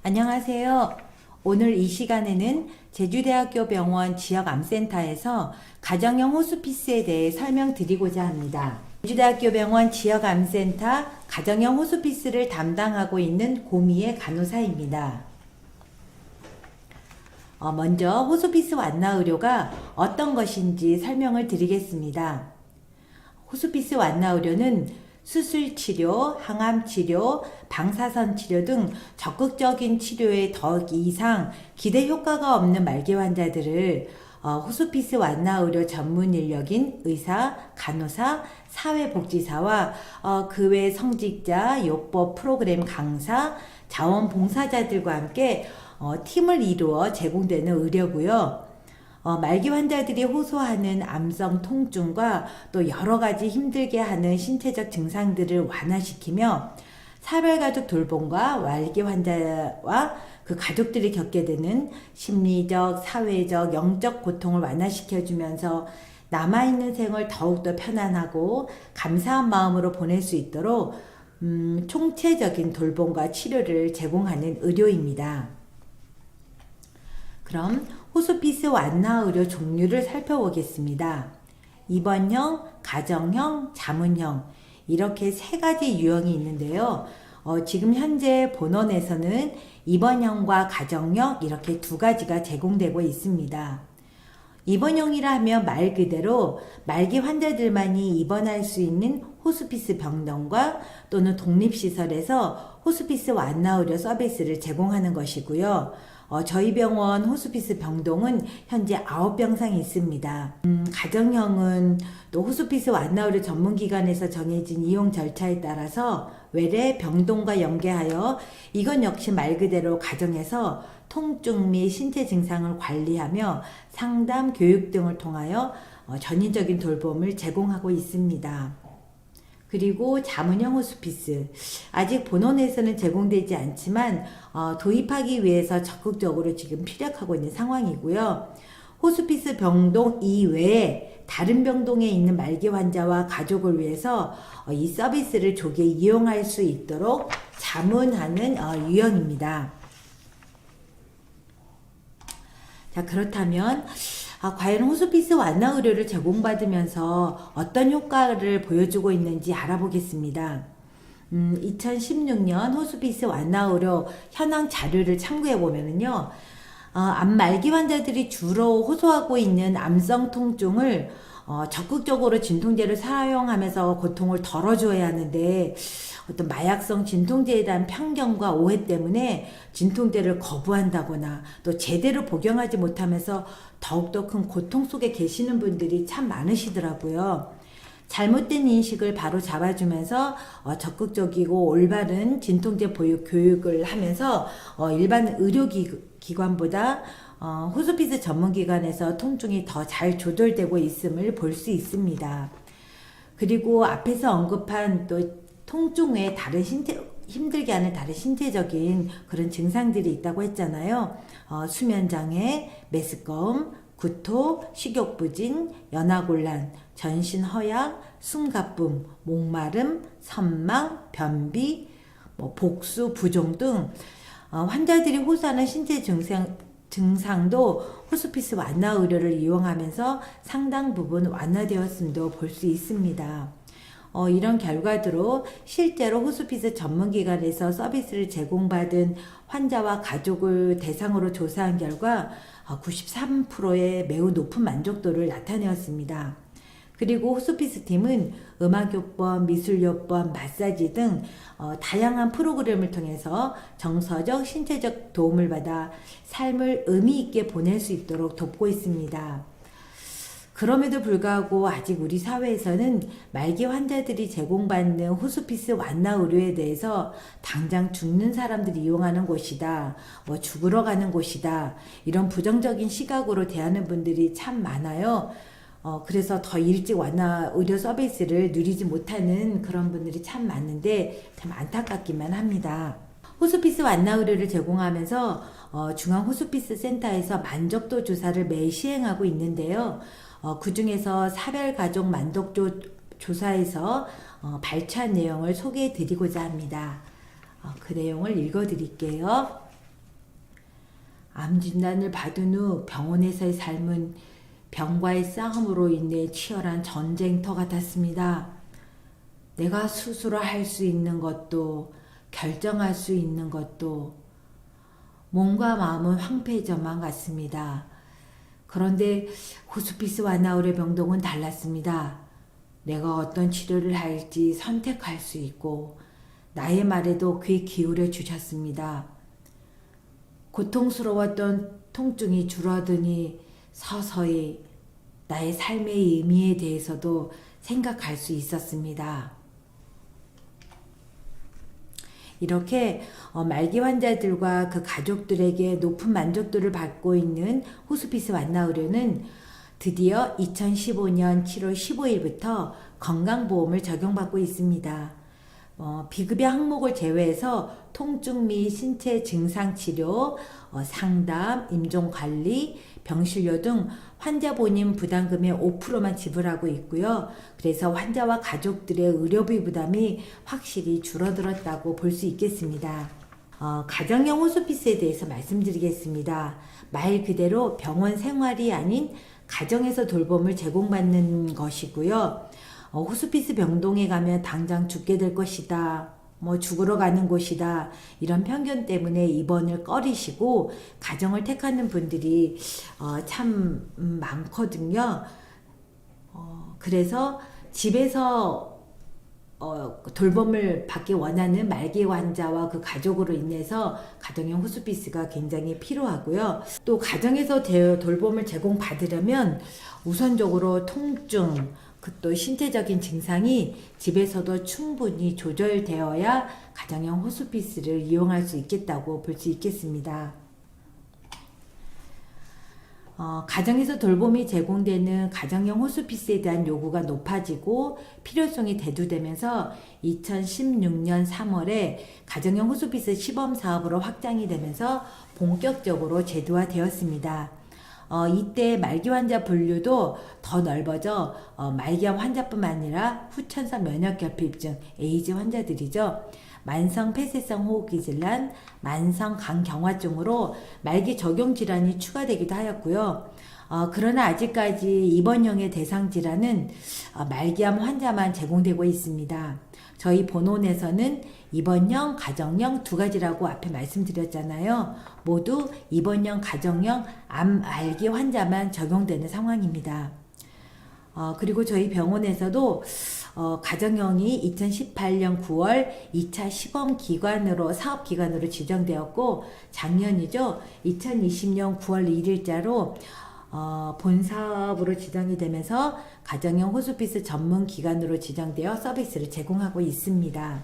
안녕하세요. 오늘 이 시간에는 제주대학교 병원 지역암센터에서 가정형 호스피스에 대해 설명드리고자 합니다. 제주대학교 병원 지역암센터 가정형 호스피스를 담당하고 있는 고미의 간호사입니다. 먼저 호스피스 완화 의료가 어떤 것인지 설명을 드리겠습니다. 호스피스 완화 의료는 수술 치료, 항암 치료, 방사선 치료 등 적극적인 치료에 더 이상 기대 효과가 없는 말기 환자들을 호스피스 완화 의료 전문 인력인 의사, 간호사, 사회복지사와 그 외 성직자, 요법 프로그램 강사, 자원봉사자들과 함께 팀을 이루어 제공되는 의료고요. 말기 환자들이 호소하는 암성 통증과 또 여러 가지 힘들게 하는 신체적 증상들을 완화시키며 사별가족 돌봄과 말기 환자와 그 가족들이 겪게 되는 심리적, 사회적, 영적 고통을 완화시켜주면서 남아있는 생을 더욱더 편안하고 감사한 마음으로 보낼 수 있도록 총체적인 돌봄과 치료를 제공하는 의료입니다. 그럼 호스피스 완화 의료 종류를 살펴보겠습니다. 입원형, 가정형, 자문형 이렇게 세 가지 유형이 있는데요. 지금 현재 본원에서는 입원형과 가정형 이렇게 두 가지가 제공되고 있습니다. 입원형이라 하면 말 그대로 말기 환자들만이 입원할 수 있는 호스피스 병동과 또는 독립시설에서 호스피스 완화 의료 서비스를 제공하는 것이고요. 저희 병원 호스피스 병동은 현재 9병상이 있습니다. 가정형은 또 호스피스 완화 의료 전문기관에서 정해진 이용 절차에 따라서 외래 병동과 연계하여 이건 역시 말 그대로 가정에서 통증 및 신체 증상을 관리하며 상담, 교육 등을 통하여 전인적인 돌봄을 제공하고 있습니다. 그리고 자문형 호스피스 아직 본원에서는 제공되지 않지만 도입하기 위해서 적극적으로 지금 피력하고 있는 상황이고요. 호스피스 병동 이외에 다른 병동에 있는 말기 환자와 가족을 위해서 이 서비스를 조기에 이용할 수 있도록 자문하는 유형입니다. 자, 그렇다면 과연 호스피스 완화 의료를 제공받으면서 어떤 효과를 보여주고 있는지 알아보겠습니다. 2016년 호스피스 완화 의료 현황 자료를 참고해 보면은요, 암 말기 환자들이 주로 호소하고 있는 암성 통증을 적극적으로 진통제를 사용하면서 고통을 덜어줘야 하는데 어떤 마약성 진통제에 대한 편견과 오해 때문에 진통제를 거부한다거나 또 제대로 복용하지 못하면서 더욱더 큰 고통 속에 계시는 분들이 참 많으시더라고요. 잘못된 인식을 바로 잡아주면서 적극적이고 올바른 진통제 보육 교육을 하면서 일반 의료기관보다 호스피스 전문기관에서 통증이 더 잘 조절되고 있음을 볼 수 있습니다. 그리고 앞에서 언급한 또 통증 외에 다른 힘들게 하는 다른 신체적인 그런 증상들이 있다고 했잖아요. 수면장애, 메스꺼움, 구토, 식욕부진, 연하곤란, 전신 허약, 숨가쁨, 목마름, 선망, 변비, 복수, 부종 등 환자들이 호소하는 신체 증상도 호스피스 완화 의료를 이용하면서 상당 부분 완화되었음도 볼 수 있습니다. 이런 결과들로 실제로 호스피스 전문기관에서 서비스를 제공받은 환자와 가족을 대상으로 조사한 결과 93%의 매우 높은 만족도를 나타내었습니다. 그리고 호스피스 팀은 음악요법, 미술요법, 마사지 등 다양한 프로그램을 통해서 정서적, 신체적 도움을 받아 삶을 의미 있게 보낼 수 있도록 돕고 있습니다. 그럼에도 불구하고 아직 우리 사회에서는 말기 환자들이 제공받는 호스피스 완화 의료에 대해서 당장 죽는 사람들이 이용하는 곳이다, 죽으러 가는 곳이다, 이런 부정적인 시각으로 대하는 분들이 참 많아요. 그래서 더 일찍 완화 의료 서비스를 누리지 못하는 그런 분들이 참 많은데 참 안타깝기만 합니다. 호스피스 완화 의료를 제공하면서 중앙 호스피스 센터에서 만족도 조사를 매일 시행하고 있는데요. 그 중에서 사별가족 만족도 조사에서 발췌한 내용을 소개해 드리고자 합니다. 그 내용을 읽어 드릴게요. 암 진단을 받은 후 병원에서의 삶은 병과의 싸움으로 인해 치열한 전쟁터 같았습니다. 내가 스스로 할 수 있는 것도 결정할 수 있는 것도 몸과 마음은 황폐해져만 갔습니다. 그런데 호스피스 완나우레 병동은 달랐습니다. 내가 어떤 치료를 할지 선택할 수 있고 나의 말에도 귀 기울여 주셨습니다. 고통스러웠던 통증이 줄어드니 서서히 나의 삶의 의미에 대해서도 생각할 수 있었습니다. 이렇게 말기 환자들과 그 가족들에게 높은 만족도를 받고 있는 호스피스 완나의료는 드디어 2015년 7월 15일부터 건강보험을 적용받고 있습니다. 비급여 항목을 제외해서 통증 및 신체 증상 치료, 상담, 임종관리, 병실료 등 환자 본인 부담금의 5%만 지불하고 있고요. 그래서 환자와 가족들의 의료비 부담이 확실히 줄어들었다고 볼 수 있겠습니다. 가정형 호스피스에 대해서 말씀드리겠습니다. 말 그대로 병원 생활이 아닌 가정에서 돌봄을 제공받는 것이고요. 호스피스 병동에 가면 당장 죽게 될 것이다. 죽으러 가는 곳이다. 이런 편견 때문에 입원을 꺼리시고 가정을 택하는 분들이 참 많거든요. 그래서 집에서 돌봄을 받기 원하는 말기 환자와 그 가족으로 인해서 가정형 호스피스가 굉장히 필요하고요. 또 가정에서 돌봄을 제공받으려면 우선적으로 통증, 또 신체적인 증상이 집에서도 충분히 조절되어야 가정형 호스피스를 이용할 수 있겠다고 볼 수 있겠습니다. 가정에서 돌봄이 제공되는 가정형 호스피스에 대한 요구가 높아지고 필요성이 대두되면서 2016년 3월에 가정형 호스피스 시범사업으로 확장이 되면서 본격적으로 제도화되었습니다. 이때 말기 환자 분류도 더 넓어져 말기암 환자뿐만 아니라 후천성 면역결핍증, 에이즈 환자들이죠. 만성 폐쇄성 호흡기 질환, 만성 간경화증으로 말기 적용 질환이 추가되기도 하였고요. 그러나 아직까지 입원형의 대상 질환은 말기암 환자만 제공되고 있습니다. 저희 본원에서는 입원형, 가정형 두 가지라고 앞에 말씀드렸잖아요. 모두 입원형, 가정형 암 말기 환자만 적용되는 상황입니다. 그리고 저희 병원에서도 가정형이 2018년 9월 2차 시범기관으로 사업기관으로 지정되었고 작년이죠. 2020년 9월 1일자로 본사업으로 지정이 되면서 가정형 호스피스 전문 기관으로 지정되어 서비스를 제공하고 있습니다.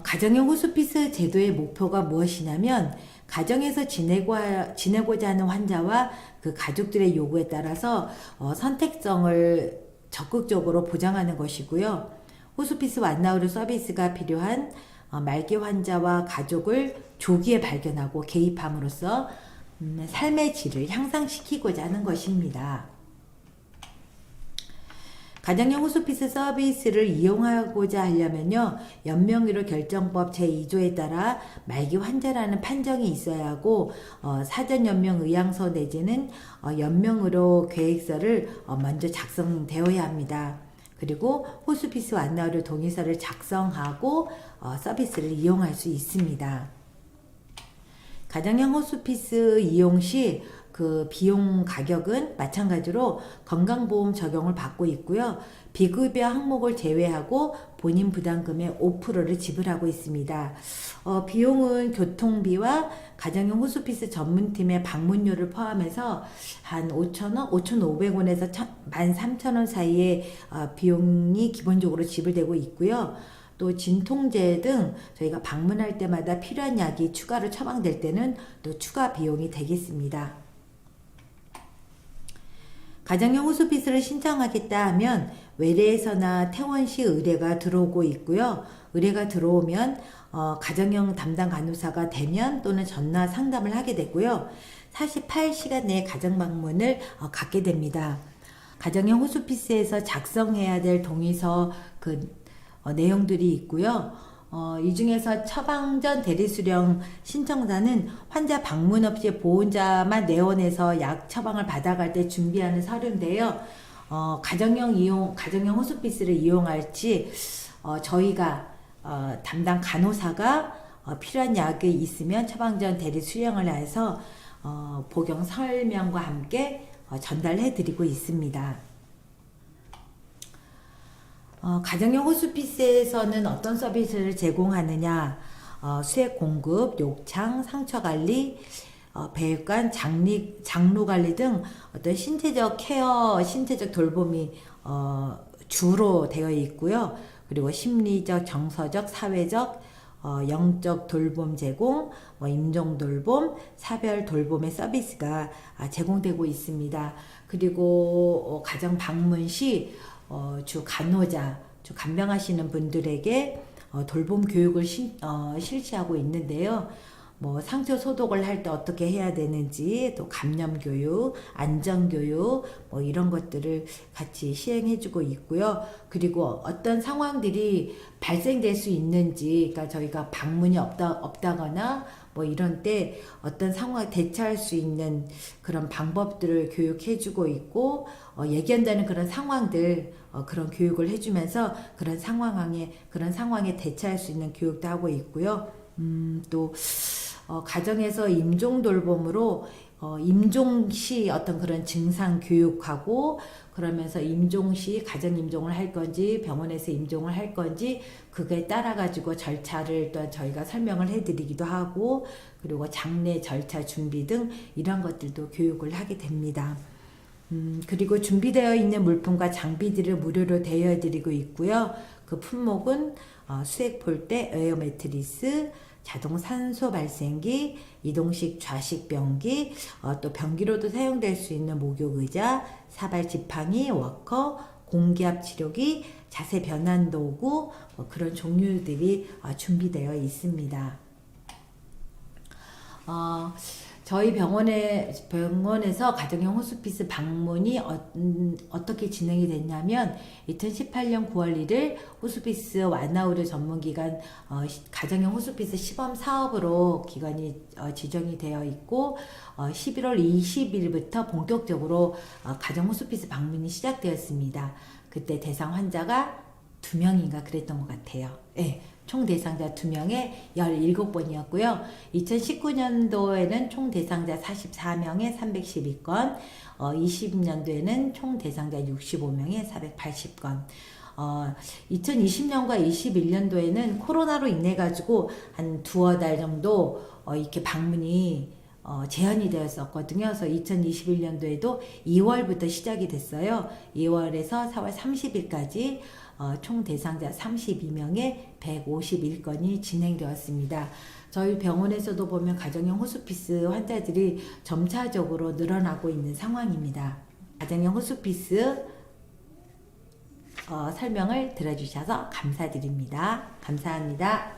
가정형 호스피스 제도의 목표가 무엇이냐면 가정에서 지내고자 하는 환자와 그 가족들의 요구에 따라서 선택성을 적극적으로 보장하는 것이고요. 호스피스 완나의료 서비스가 필요한 말기 환자와 가족을 조기에 발견하고 개입함으로써 삶의 질을 향상시키고자 하는 것입니다. 가정형 호스피스 서비스를 이용하고자 하려면요, 연명의료 결정법 제2조에 따라 말기 환자라는 판정이 있어야 하고 사전 연명 의향서 내지는 연명의료 계획서를 먼저 작성되어야 합니다. 그리고 호스피스 완나의료 동의서를 작성하고 서비스를 이용할 수 있습니다. 가정형 호스피스 이용 시 그 비용 가격은 마찬가지로 건강보험 적용을 받고 있고요. 비급여 항목을 제외하고 본인 부담금의 5%를 지불하고 있습니다. 비용은 교통비와 가정형 호스피스 전문팀의 방문료를 포함해서 한 5,000원, 5,500원에서 13,000원 사이의 비용이 기본적으로 지불되고 있고요. 또 진통제 등 저희가 방문할 때마다 필요한 약이 추가로 처방될 때는 또 추가 비용이 되겠습니다. 가정형 호스피스를 신청하겠다 하면 외래에서나 퇴원시 의뢰가 들어오고 있고요. 의뢰가 들어오면 가정형 담당 간호사가 대면 또는 전화 상담을 하게 되고요. 48시간 내에 가정 방문을 갖게 됩니다. 가정형 호스피스에서 작성해야 될 동의서 그 내용들이 있고요. 이 중에서 처방전 대리수령 신청자는 환자 방문 없이 보호자만 내원해서 약 처방을 받아갈 때 준비하는 서류인데요. 가정형 호스피스를 이용할지, 저희가, 담당 간호사가 필요한 약이 있으면 처방전 대리 수령을 해서, 복용 설명과 함께 전달해 드리고 있습니다. 가정형 호스피스에서는 어떤 서비스를 제공하느냐, 수액 공급, 욕창, 상처 관리, 배관, 장루 관리 등 어떤 신체적 케어, 신체적 돌봄이 주로 되어 있고요. 그리고 심리적, 정서적, 사회적, 영적 돌봄 제공, 임종 돌봄, 사별 돌봄의 서비스가 제공되고 있습니다. 그리고 가정 방문 시 주 간호자, 주 간병하시는 분들에게 돌봄 교육을 실시하고 있는데요. 상처 소독을 할 때 어떻게 해야 되는지, 또 감염 교육, 안전 교육, 이런 것들을 같이 시행해주고 있고요. 그리고 어떤 상황들이 발생될 수 있는지, 그러니까 저희가 방문이 없다거나 이런 때 어떤 상황에 대처할 수 있는 그런 방법들을 교육해주고 있고, 예견되는 그런 상황들, 그런 교육을 해주면서 그런 상황에 대처할 수 있는 교육도 하고 있고요. 또 가정에서 임종 돌봄으로 임종 시 어떤 그런 증상 교육하고, 그러면서 임종 시 가정 임종을 할 건지 병원에서 임종을 할 건지 그게 따라 가지고 절차를 또 저희가 설명을 해드리기도 하고, 그리고 장례 절차 준비 등 이런 것들도 교육을 하게 됩니다. 그리고 준비되어 있는 물품과 장비들을 무료로 대여해드리고 있고요. 그 품목은 수액 폴대, 에어 매트리스, 자동 산소 발생기, 이동식 좌식 변기, 또 변기로도 사용될 수 있는 목욕 의자, 사발 지팡이, 워커, 공기압 치료기, 자세 변환 도구, 그런 종류들이 준비되어 있습니다. 저희 병원에서 가정형 호스피스 방문이 어떻게 진행이 됐냐면, 2018년 9월 1일 호스피스 완화의료 전문기관 가정형 호스피스 시범 사업으로 기관이 지정이 되어 있고, 11월 20일부터 본격적으로 가정 호스피스 방문이 시작되었습니다. 그때 대상 환자가 2명인가 그랬던 것 같아요. 네. 총 대상자 2명에 17번이었고요. 2019년도에는 총 대상자 44명에 312건, 20년도에는 총 대상자 65명에 480건, 2020년과 21년도에는 코로나로 인해 가지고 한 2달 정도 이렇게 방문이 제한이 되었었거든요. 그래서 2021년도에도 2월부터 시작이 됐어요. 2월에서 4월 30일까지 총 대상자 32명에 151건이 진행되었습니다. 저희 병원에서도 보면 가정형 호스피스 환자들이 점차적으로 늘어나고 있는 상황입니다. 가정형 호스피스 설명을 들어주셔서 감사드립니다. 감사합니다.